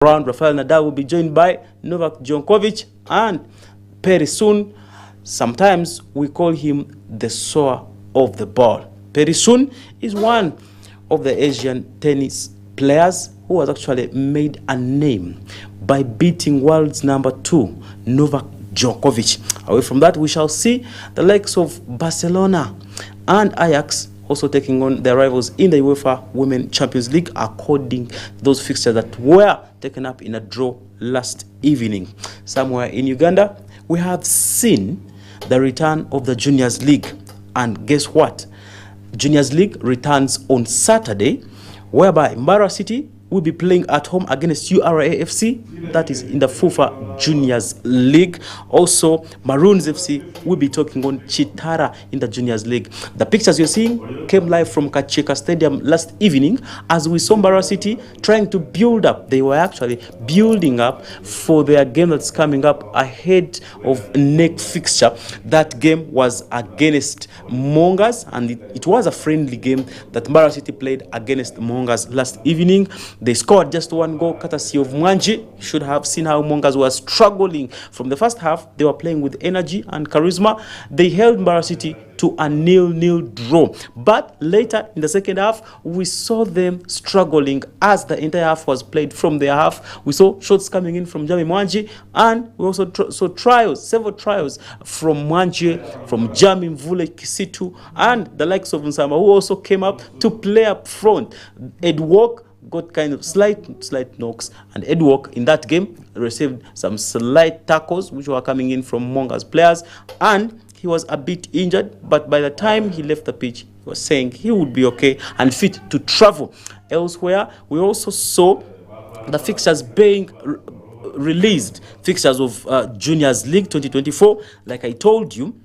round. Rafael Nadal will be joined by Novak Djokovic, and very soon, sometimes we call him the sower of the ball. Very soon is one of the Asian tennis players who has actually made a name by beating world's number 2, Novak Djokovic. Away from that, we shall see the likes of Barcelona and Ajax also taking on their rivals in the UEFA Women Champions League, according to those fixtures that were taken up in a draw last evening. Somewhere in Uganda, we have seen the return of the Juniors League. And guess what? Juniors League returns on Saturday, whereby Mara City will be playing at home against URAFC, that is in the FUFA Juniors League. Also, Maroons FC will be taking on Chitara in the Juniors League. The pictures you're seeing came live from Kacheka Stadium last evening as we saw Mara City trying to build up. They were actually building up for their game that's coming up ahead of next fixture. That game was against Mongas, and it was a friendly game that Mara City played against Mongas last evening. They scored just 1 goal courtesy of Mwanji. You should have seen how Mongas were struggling from the first half. They were playing with energy and charisma. They held Mara City to a 0-0 draw. But later in the second half, we saw them struggling as the entire half was played from their half. We saw shots coming in from Jami Mwanji, and we also saw several trials from Mwanji, from Jami Mvule Kisitu, and the likes of Nsama, who also came up to play up front. Ed Walk got kind of slight knocks, and Ed Walk in that game received some slight tackles which were coming in from Monga's players, and he was a bit injured, but by the time he left the pitch, he was saying he would be okay and fit to travel. Elsewhere, we also saw the fixtures being released, fixtures of Juniors League 2024. Like I told you,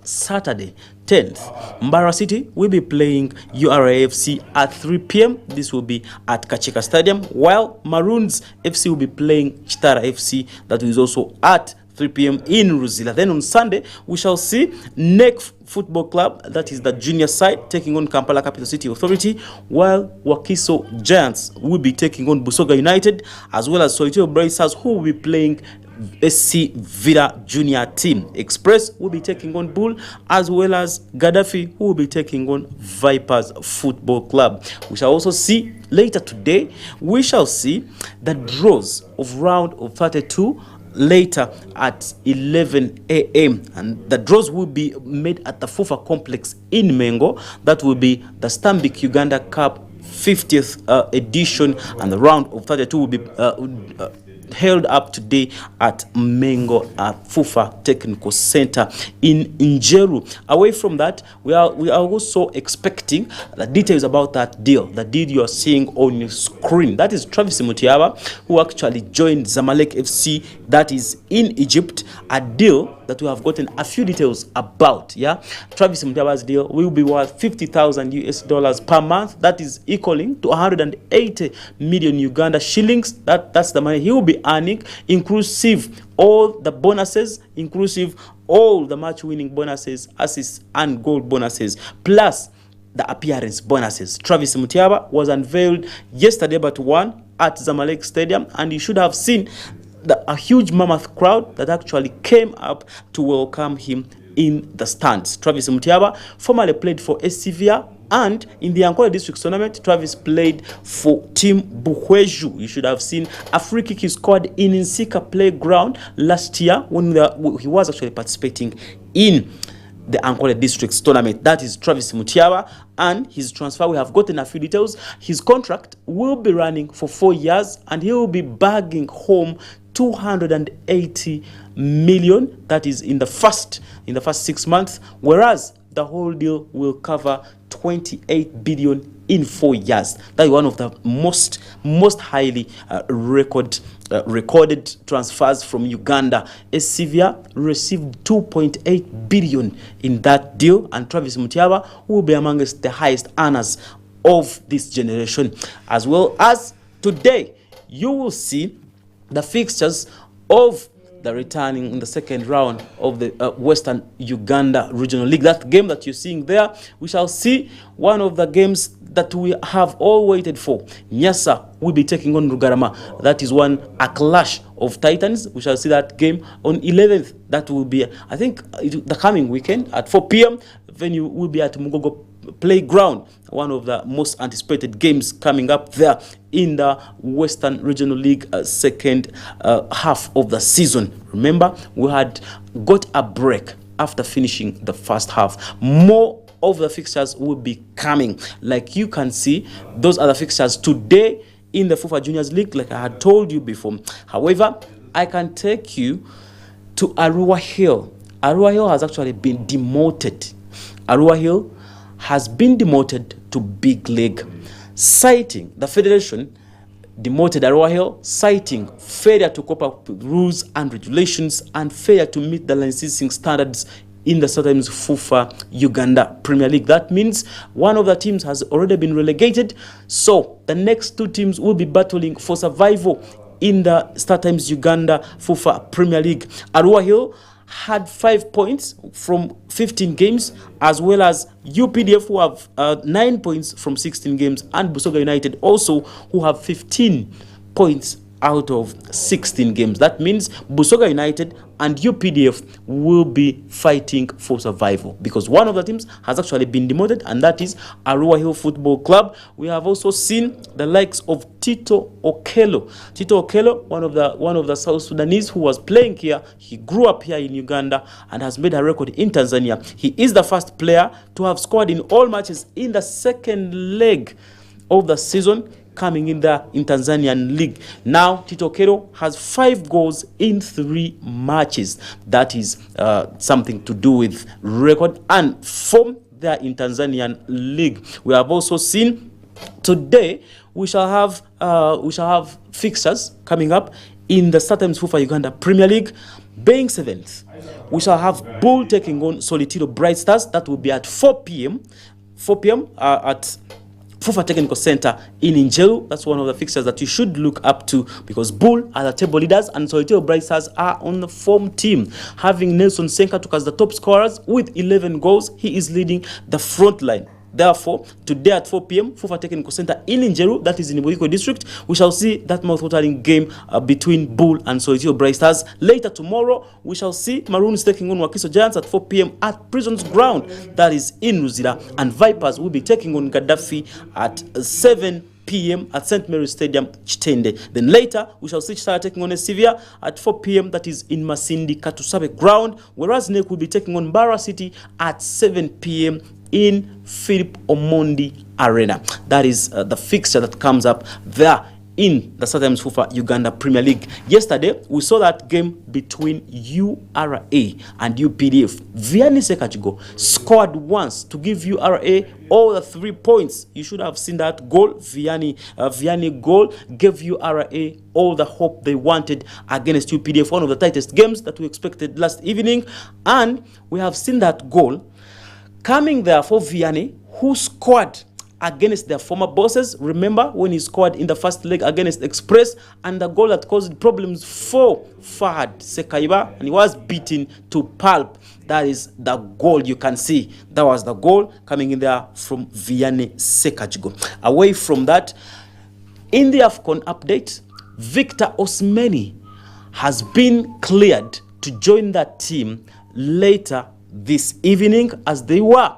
Saturday 10th, Mbara City will be playing URAFC at 3 p.m. This will be at Kacheka Stadium, while Maroons FC will be playing Chitara FC. That is also at 3 p.m. in Ruzila. Then on Sunday, we shall see NEC Football Club, that is the junior side, taking on Kampala Capital City Authority, while Wakiso Giants will be taking on Busoga United, as well as Soitio Bracers, who will be playing SC Villa Junior Team. Express will be taking on Bull, as well as Gaddafi, who will be taking on Vipers Football Club. We shall also see later today, we shall see the draws of round of 32 later at 11 a.m. and the draws will be made at the FUFA complex in Mengo. That will be the Stambik Uganda Cup 50th edition, and the round of 32 will be held up today at Mengo FUFA Technical Center in Njeru. Away from that, we are also expecting the details about that deal, the deal you are seeing on your screen. That is Travis Mutiaba, who actually joined Zamalek FC, that is in Egypt, a deal that we have gotten a few details about. Yeah, Travis Mutiaba's deal will be worth $50,000 per month. That is equaling to 180 million Uganda shillings. That's the money he will be earning, inclusive all the bonuses, inclusive all the match winning bonuses, assists and goal bonuses, plus the appearance bonuses. Travis Mutiaba was unveiled yesterday but one at Zamalek Stadium, and you should have seen a huge mammoth crowd that actually came up to welcome him in the stands. Travis Mutiaba formerly played for SCVR, and in the Ankole District Tournament, Travis played for Team Buhweju. You should have seen a free kick he scored in Nsika Playground last year when he was actually participating in the Ankole Districts Tournament. That is Travis Mutiaba, and his transfer, we have gotten a few details. His contract will be running for 4 years, and he will be bagging home 280 million. That is in the first 6 months, whereas the whole deal will cover 28 billion in 4 years. That is one of the most highly recorded transfers from Uganda. SCVR received 2.8 billion in that deal, and Travis Mutiaba will be amongst the highest earners of this generation. As well as today, you will see the fixtures of the returning in the second round of the Western Uganda Regional League. That game that you're seeing there, we shall see one of the games that we have all waited for. Nyasa will be taking on Rugarama. That is a clash of titans. We shall see that game on 11th. That will be, I think, the coming weekend at 4 p.m. Venue will be at Mugogo Playground, one of the most anticipated games coming up there in the Western Regional League second half of the season. Remember, we had got a break after finishing the first half. More of the fixtures will be coming. Like you can see, those are the fixtures today in the FUFA Juniors League, like I had told you before. However, I can take you to Arua Hill. Arua Hill has actually been demoted. Arua Hill has been demoted to Big League, citing the federation demoted Arua Hill, citing failure to cope up with rules and regulations and failure to meet the licensing standards in the sometimes FUFA Uganda Premier League. That means one of the teams has already been relegated, so the next two teams will be battling for survival in the StarTimes Uganda FUFA Premier League. Arua Hill had 5 points from 15 games, as well as UPDF, who have 9 points from 16 games, and Busoga United also, who have 15 points out of 16 games. That means Busoga United and UPDF will be fighting for survival, because one of the teams has actually been demoted, and that is Arua Hill Football Club. We have also seen the likes of Tito Okello. Tito Okello, one of the South Sudanese who was playing here. He grew up here in Uganda and has made a record in Tanzania. He is the first player to have scored in all matches in the second leg of the season, coming in there in Tanzanian league. Now Tito Okello has 5 goals in 3 matches. That is something to do with record and form there in Tanzanian league. We have also seen today we shall have fixtures coming up in the StarTimes FUFA Uganda Premier League. Being 7th, we shall have Bull taking on Solitiro Bright Stars. That will be at 4 p.m. At FUFA Technical Center in Injeru. That's one of the fixtures that you should look up to, because Bull are the table leaders and Solitiro Bright Stars are on the form team, having Nelson Senka as the top scorers with 11 goals. He is leading the front line. Therefore, today at 4 p.m., FUFA Technical Center in Injeru, that is in Ibuiko District, we shall see that mouth-watering game between Bull and Solitiro Bright Stars. Later tomorrow, we shall see Maroons taking on Wakiso Giants at 4 p.m. at Prisons Ground, that is in Ruzira, and Vipers will be taking on Gaddafi at 7 p.m. at St. Mary's Stadium, Chitende. Then later, we shall see Chitara taking on Esivia at 4 p.m. that is in Masindi Katusabe Ground, whereas NEC will be taking on Barra City at 7 p.m. in Philip Omondi Arena. That is the fixture that comes up there in the StarTimes FUFA Uganda Premier League. Yesterday, we saw that game between URA and UPDF. Vianney Sekachigo scored once to give URA all the 3 points. You should have seen that goal. Vianney goal gave URA all the hope they wanted against UPDF, one of the tightest games that we expected last evening. And we have seen that goal coming there for Vianney, who scored against their former bosses. Remember when he scored in the first leg against Express, and the goal that caused problems for Fahad Sekaiba, and he was beaten to pulp. That is the goal you can see. That was the goal coming in there from Vianney Sekachigo. Away from that, in the AFCON update, Victor Osimhen has been cleared to join that team later this evening, as they were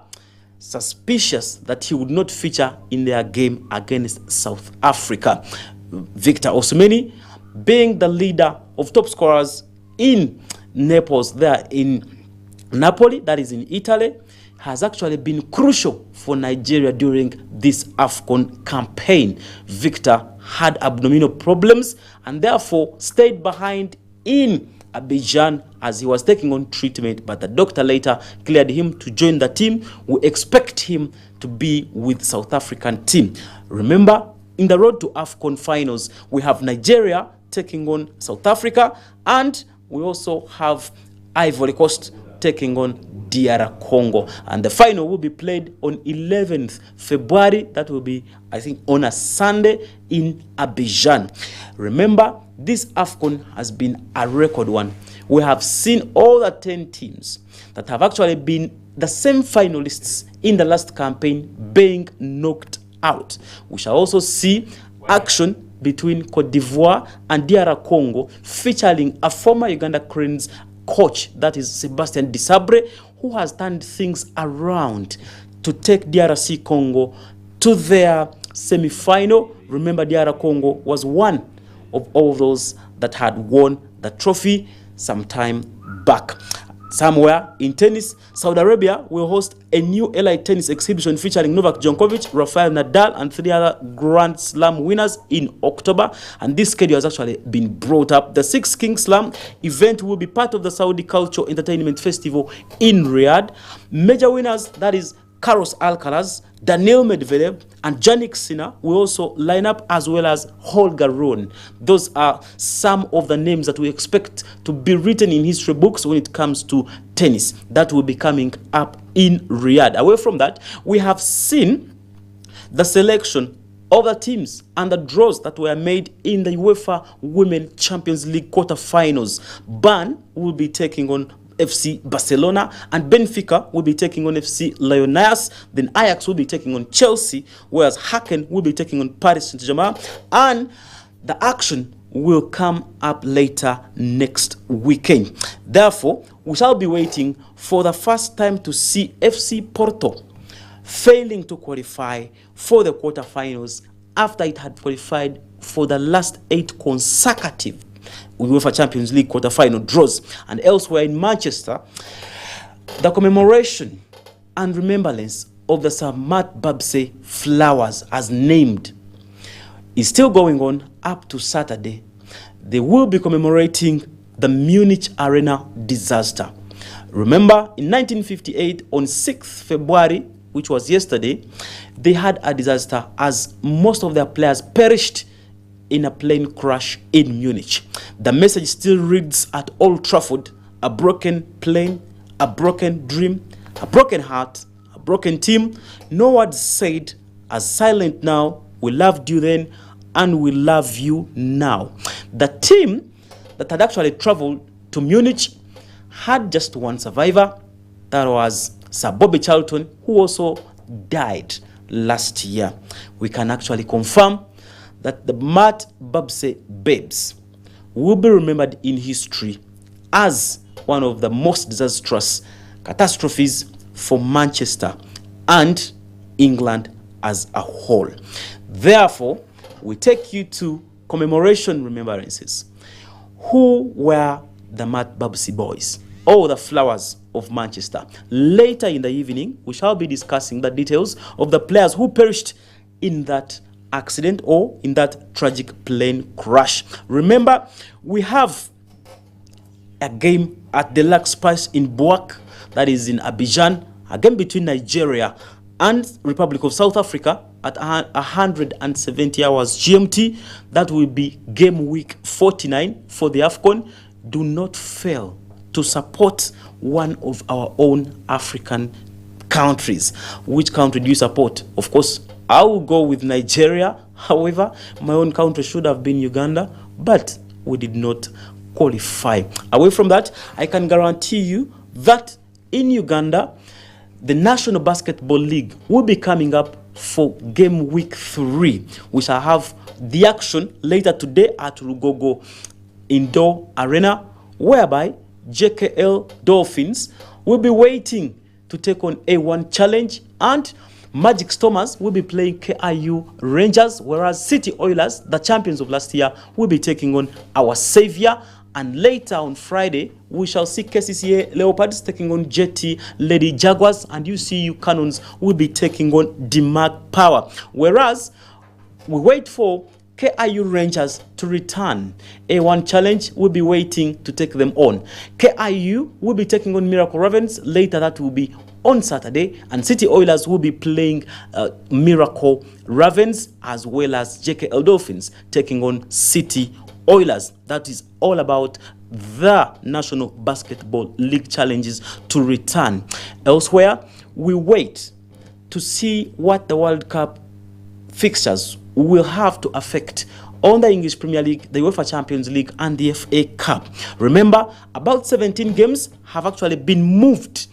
suspicious that he would not feature in their game against South Africa. Victor Osimhen, being the leader of top scorers in Naples, there in Napoli, that is in Italy, has actually been crucial for Nigeria during this AFCON campaign. Victor had abdominal problems and therefore stayed behind in Abidjan as he was taking on treatment, but the doctor later cleared him to join the team. We expect him to be with South African team. Remember, in the road to AFCON finals, we have Nigeria taking on South Africa, and we also have Ivory Coast taking on DR Congo, and the final will be played on 11th February. That will be, I think, on a Sunday in Abidjan. Remember, this AFCON has been a record one. We have seen all the 10 teams that have actually been the same finalists in the last campaign being knocked out. We shall also see action between Cote d'Ivoire and DR Congo, featuring a former Uganda Cranes coach, that is Sebastian Desabre, who has turned things around to take DRC Congo to their semi-final. Remember, DR Congo was one of all of those that had won the trophy some time back. Somewhere in tennis, Saudi Arabia will host a new elite tennis exhibition featuring Novak Djokovic, Rafael Nadal, and 3 other Grand Slam winners in October. And this schedule has actually been brought up. The Six Kings Slam event will be part of the Saudi Cultural Entertainment Festival in Riyadh. Major winners, that is Carlos Alcaraz, Daniil Medvedev, and Jannik Sinner will also line up, as well as Holger Rune. Those are some of the names that we expect to be written in history books when it comes to tennis. That will be coming up in Riyadh. Away from that, we have seen the selection of the teams and the draws that were made in the UEFA Women Champions League quarterfinals. Bern will be taking on FC Barcelona, and Benfica will be taking on FC Lyonnais. Then Ajax will be taking on Chelsea, whereas Haken will be taking on Paris Saint-Germain, and the action will come up later next weekend. Therefore, we shall be waiting for the first time to see FC Porto failing to qualify for the quarterfinals after it had qualified for the last 8 consecutive UEFA Champions League quarterfinal draws. And elsewhere in Manchester, the commemoration and remembrance of the Sir Matt Babsey Flowers, as named, is still going on up to Saturday. They will be commemorating the Munich Arena disaster. Remember, in 1958, on 6th February, which was yesterday, they had a disaster as most of their players perished in a plane crash in Munich. The message still reads at Old Trafford: a broken plane, a broken dream, a broken heart, a broken team. No words said, as silent now. We loved you then and we love you now. The team that had actually traveled to Munich had just one survivor. That was Sir Bobby Charlton, who also died last year. We can actually confirm that the Matt Babsey Babes will be remembered in history as one of the most disastrous catastrophes for Manchester and England as a whole. Therefore, we take you to commemoration remembrances. Who were the Matt Babsey boys, or the Flowers of Manchester? Later in the evening, we shall be discussing the details of the players who perished in that accident or in that tragic plane crash. Remember, we have a game at the Lac Spice in Bouak, that is in Abidjan, a game between Nigeria and Republic of South Africa at 170 hours GMT. That will be game week 49 for the AFCON. Do not fail to support one of our own African countries. Which country do you support? Of course, I will go with Nigeria. However, my own country should have been Uganda, but we did not qualify. Away from that, I can guarantee you that in Uganda, the National Basketball League will be coming up for game week 3. We shall have the action later today at Rugogo Indoor Arena, whereby JKL Dolphins will be waiting to take on A1 Challenge, and Magic Stormers will be playing KIU Rangers, whereas City Oilers, the champions of last year, will be taking on our savior. And later on Friday, we shall see KCCA Leopards taking on JT Lady Jaguars, and UCU Cannons will be taking on DMAC Power. Whereas we wait for KIU Rangers to return. A1 Challenge will be waiting to take them on. KIU will be taking on Miracle Ravens. Later, that will be on Saturday, and City Oilers will be playing Miracle Ravens, as well as JKL Dolphins taking on City Oilers. That is all about the National Basketball League challenges to return. Elsewhere, we wait to see what the World Cup fixtures will have to affect on the English Premier League, the UEFA Champions League, and the FA Cup. Remember, about 17 games have actually been moved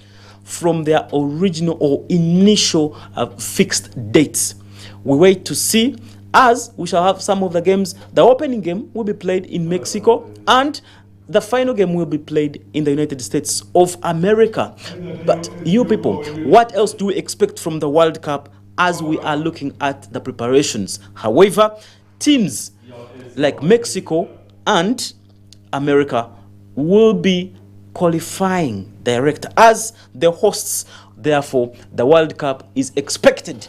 from their original or initial fixed dates. we wait to see, as we shall have some of the games. The opening game will be played in Mexico, and the final game will be played in the United States of America. But you people, what else do we expect from the World Cup as we are looking at the preparations? However, teams like Mexico and America will be qualifying direct as the hosts. Therefore, the World Cup is expected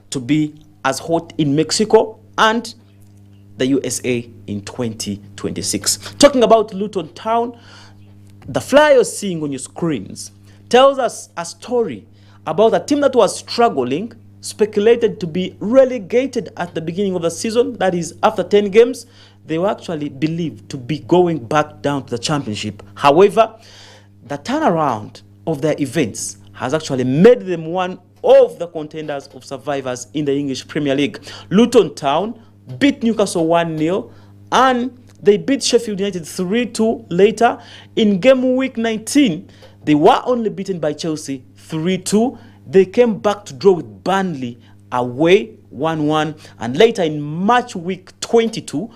to be as hot in Mexico and the USA in 2026. Talking about Luton Town, the flyer you're seeing on your screens tells us a story about a team that was struggling, speculated to be relegated at the beginning of the season. That is, after 10 games, they were actually believed to be going back down to the championship. However, the turnaround of their events has actually made them one of the contenders of survivors in the English Premier League. Luton Town beat Newcastle 1-0, and they beat Sheffield United 3-2 later. In game week 19, they were only beaten by Chelsea 3-2. They came back to draw with Burnley away 1-1, and later in match week 22,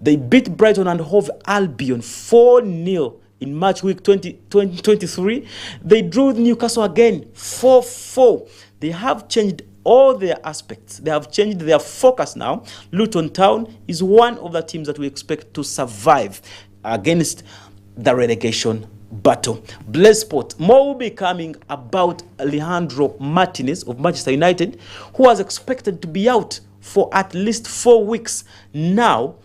they beat Brighton and Hove Albion 4-0. In match week 2023, they drew with Newcastle again 4-4. They have changed all their aspects. They have changed their focus now. Luton Town is one of the teams that we expect to survive against the relegation battle. Blaze Sport, more will be coming about Alejandro Martinez of Manchester United, who was expected to be out for at least 4 weeks. Now,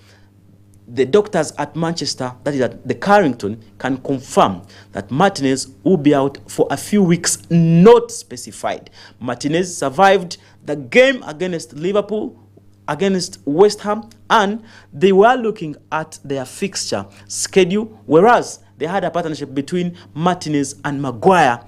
the doctors at Manchester, that is at the Carrington, can confirm that Martinez will be out for a few weeks, not specified. Martinez survived the game against Liverpool, against West Ham, and they were looking at their fixture schedule, whereas they had a partnership between Martinez and Maguire.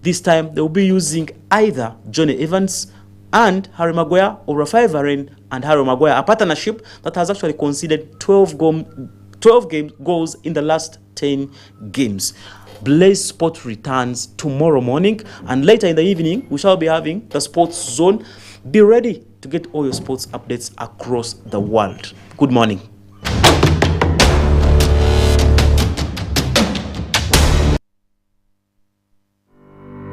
This time, they will be using either Johnny Evans and Harry Maguire, or Rafael Varane and Harry Maguire, a partnership that has actually conceded 12 goals in the last 10 games. Blaze Sport returns tomorrow morning, and later in the evening, we shall be having the Sports Zone. Be ready to get all your sports updates across the world. Good morning.